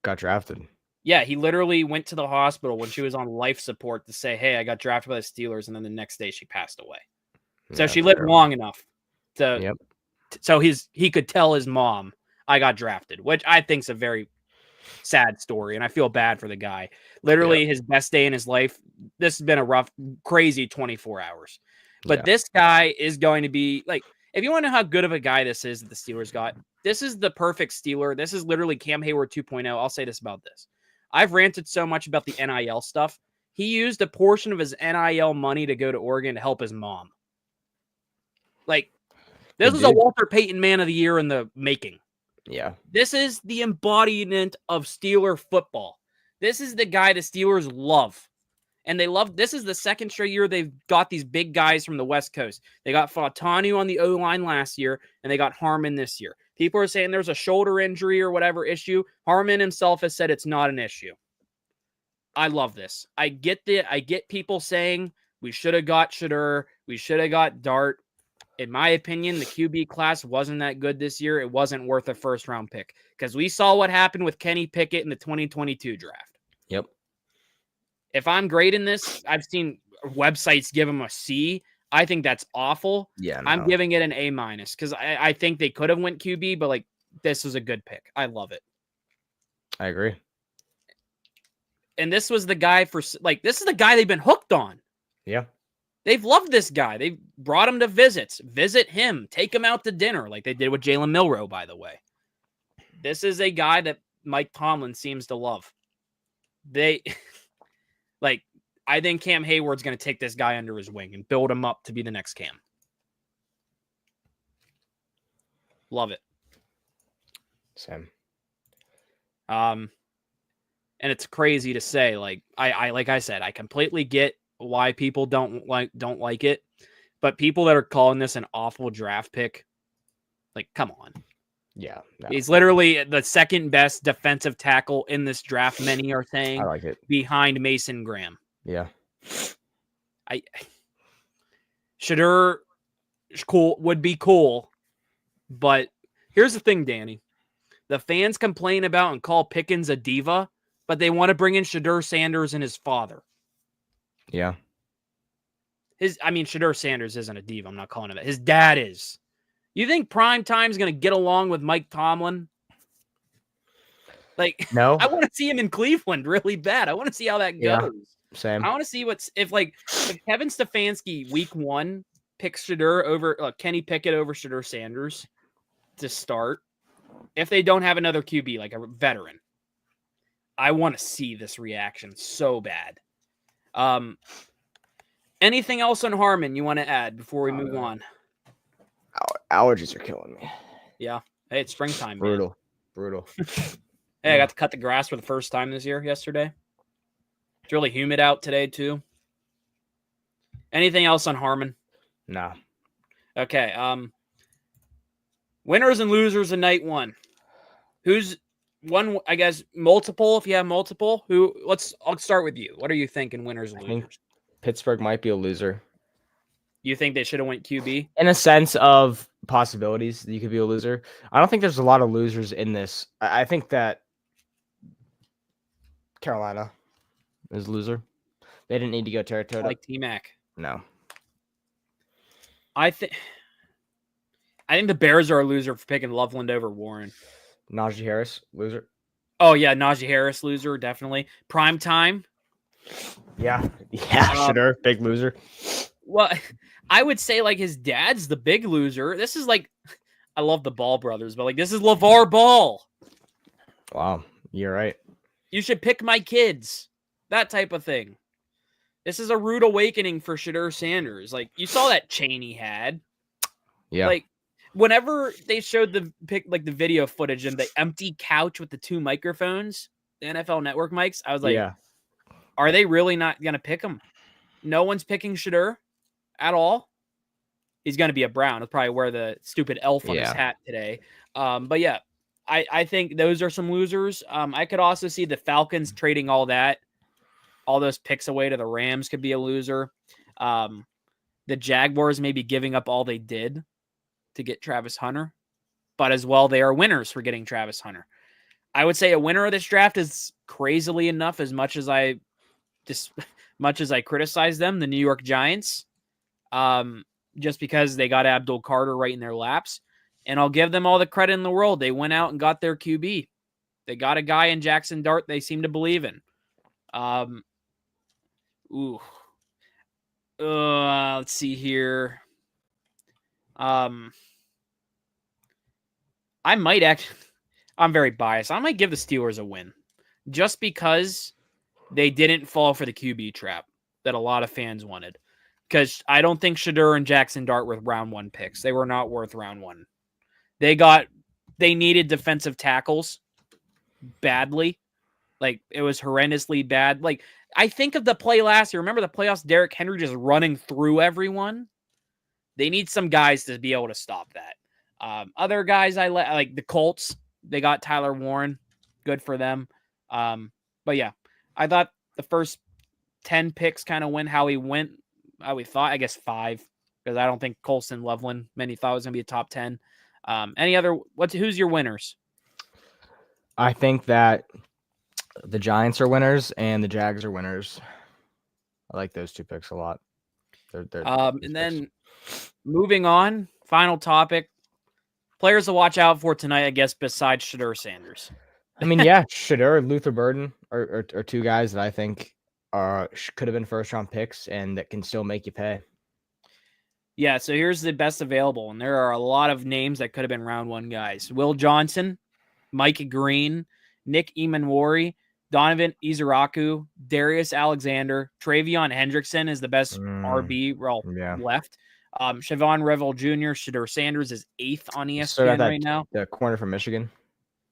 got drafted. Yeah, he literally went to the hospital when she was on life support to say, "Hey, I got drafted by the Steelers," and then the next day she passed away. So she lived long enough to, so he could tell his mom, "I got drafted," which I think is a very sad story, and I feel bad for the guy. Literally his best day in his life. This has been a rough, crazy 24 hours. But this guy is going to be like, if you want to know how good of a guy this is that the Steelers got, this is the perfect Steeler. This is literally Cam Hayward 2.0. I'll say this about this. I've ranted so much about the NIL stuff. He used a portion of his NIL money to go to Oregon to help his mom. Like, this is a Walter Payton Man of the Year in the making. Yeah. This is the embodiment of Steeler football. This is the guy the Steelers love. And they love, this is the second straight year they've got these big guys from the West Coast. They got Fautanu on the O-line last year, and they got Harmon this year. People are saying there's a shoulder injury or whatever issue. Harmon himself has said it's not an issue. I love this. I get people saying we should have got Shedeur, we should have got Dart. In my opinion, the QB class wasn't that good this year. It wasn't worth a first-round pick because we saw what happened with Kenny Pickett in the 2022 draft. Yep. If I'm grading this, I've seen websites give him a C. I think that's awful. Yeah, no. I'm giving it an A- because I think they could have went QB, but like this was a good pick. I love it. I agree. And this was the guy this is the guy they've been hooked on. Yeah. They've loved this guy. They've brought him to visits. Visit him. Take him out to dinner like they did with Jalen Milroe, by the way. This is a guy that Mike Tomlin seems to love. I think Cam Hayward's going to take this guy under his wing and build him up to be the next Cam. Love it. Same. And it's crazy to say, like I said, I completely get why people don't like it, but people that are calling this an awful draft pick, like, come on. Yeah. No. He's literally the second best defensive tackle in this draft, many are saying. I like it. Behind Mason Graham. Yeah. Shedeur would be cool, but here's the thing, Danny. The fans complain about and call Pickens a diva, but they want to bring in Shedeur Sanders and his father. Yeah. Shedeur Sanders isn't a diva. I'm not calling him that. His dad is. You think Prime Time's going to get along with Mike Tomlin? Like, no. I want to see him in Cleveland really bad. I want to see how that goes. Same. I want to see if Kevin Stefanski week 1 picks Shedeur over Kenny Pickett over Shedeur Sanders to start. If they don't have another QB, like a veteran, I want to see this reaction so bad. Anything else on Harmon you want to add before we move on? Allergies are killing me. Yeah. Hey, it's springtime. Brutal. Hey, I got to cut the grass for the first time this year yesterday. It's really humid out today, too. Anything else on Harmon? No. Okay. Winners and losers in night 1. Who's one? I guess multiple. If you have multiple, I'll start with you. What are you thinking? Winners and losers. I think Pittsburgh might be a loser. You think they should have went QB? In a sense of possibilities, you could be a loser. I don't think there's a lot of losers in this. I think that Carolina is a loser. They didn't need to go Terratota. Like T-Mac. No. I think the Bears are a loser for picking Loveland over Warren. Najee Harris, loser. Oh, yeah, Najee Harris, loser, definitely. Prime time. Yeah, Shedeur, big loser. Well, I would say like his dad's the big loser. This is like, I love the Ball brothers, but like this is LeVar Ball. Wow, you're right. You should pick my kids. That type of thing. This is a rude awakening for Shedeur Sanders. Like you saw that chain he had. Yeah. Like whenever they showed the video footage and the empty couch with the 2 microphones, the NFL Network mics, I was like, yeah. Are they really not going to pick him? No one's picking Shedeur at all. He's going to be a Brown. He'll probably wear the stupid elf on his hat today. But yeah, I think those are some losers. I could also see the Falcons trading all those picks away to the Rams could be a loser. The Jaguars maybe giving up all they did to get Travis Hunter, but as well, they are winners for getting Travis Hunter. I would say a winner of this draft is crazily enough, as much as I criticize them, the New York Giants, just because they got Abdul Carter right in their laps. And I'll give them all the credit in the world. They went out and got their QB. They got a guy in Jackson Dart they seem to believe in. Let's see here. I might actually, I'm very biased. I might give the Steelers a win just because they didn't fall for the QB trap that a lot of fans wanted. Because I don't think Shedeur and Jackson Dart were round 1 picks. They were not worth round 1. They needed defensive tackles badly. Like, it was horrendously bad. Like, I think of the play last year. Remember the playoffs? Derrick Henry just running through everyone. They need some guys to be able to stop that. Other guys like the Colts. They got Tyler Warren. Good for them. But yeah, I thought the first 10 picks kind of went how we thought. I guess 5, because I don't think Colston Loveland, many thought was going to be a top 10. Who's your winners? I think that the Giants are winners and the Jags are winners. I like those 2 picks a lot. They're and then moving on, final topic. Players to watch out for tonight, I guess, besides Shedeur Sanders. I mean, yeah, Shedeur and Luther Burden are 2 guys that I think could have been first-round picks and that can still make you pay. Yeah, so here's the best available, and there are a lot of names that could have been round 1 guys. Will Johnson, Mike Green, Nick Emanwari, Donovan Izaraku, Darius Alexander, Travion Hendrickson is the best RB left. Siobhan Revel Jr., Shedeur Sanders is 8th on ESPN right now. The corner from Michigan.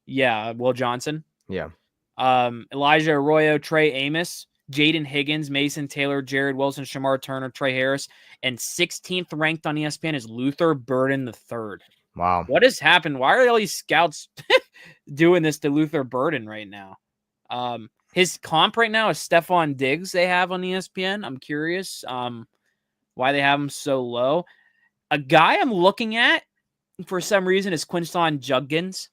Yeah, Will Johnson. Yeah. Elijah Arroyo, Trey Amos, Jaden Higgins, Mason Taylor, Jared Wilson, Shamar Turner, Trey Harris, and 16th ranked on ESPN is Luther Burden III. Wow. What has happened? Why are all these scouts doing this to Luther Burden right now? His comp right now is Stephon Diggs they have on ESPN. I'm curious why they have him so low. A guy I'm looking at for some reason is Quinton Judkins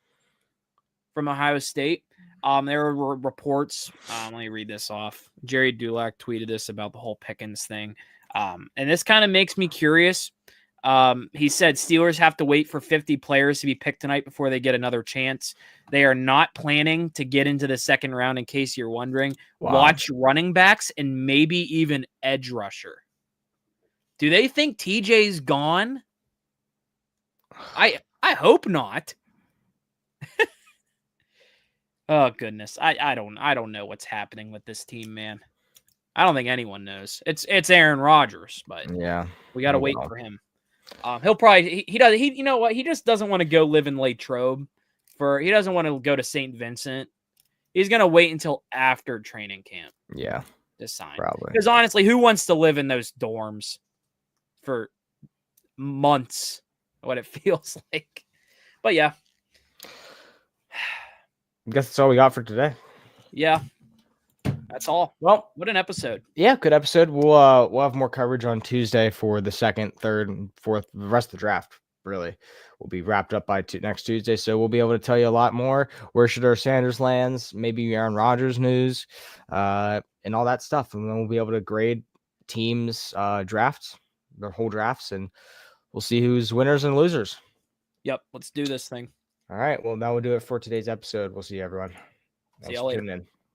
from Ohio State. There were reports. Let me read this off. Jerry Dulac tweeted this about the whole Pickens thing. And this kind of makes me curious. He said Steelers have to wait for 50 players to be picked tonight before they get another chance. They are not planning to get into the second round, in case you're wondering. Wow. Watch running backs and maybe even edge rusher. Do they think TJ's gone? I hope not. Oh goodness. I don't know what's happening with this team, man. I don't think anyone knows. It's Aaron Rodgers, but yeah, we got to wait for him. He'll probably you know what? He just doesn't want to go live in Latrobe. He doesn't want to go to St. Vincent. He's gonna wait until after training camp. Yeah, to sign. Probably. Because honestly, who wants to live in those dorms for months? What it feels like. But yeah. I guess that's all we got for today. Yeah. That's all. Well, what an episode. Yeah, good episode. We'll have more coverage on Tuesday for the 2nd, 3rd, and 4th. The rest of the draft really will be wrapped up by next Tuesday. So we'll be able to tell you a lot more. Where Shedeur Sanders lands, maybe Aaron Rodgers news, and all that stuff. And then we'll be able to grade teams' drafts, their whole drafts, and we'll see who's winners and losers. Yep, let's do this thing. All right. Well, that will do it for today's episode. We'll see you, everyone. See y'all later.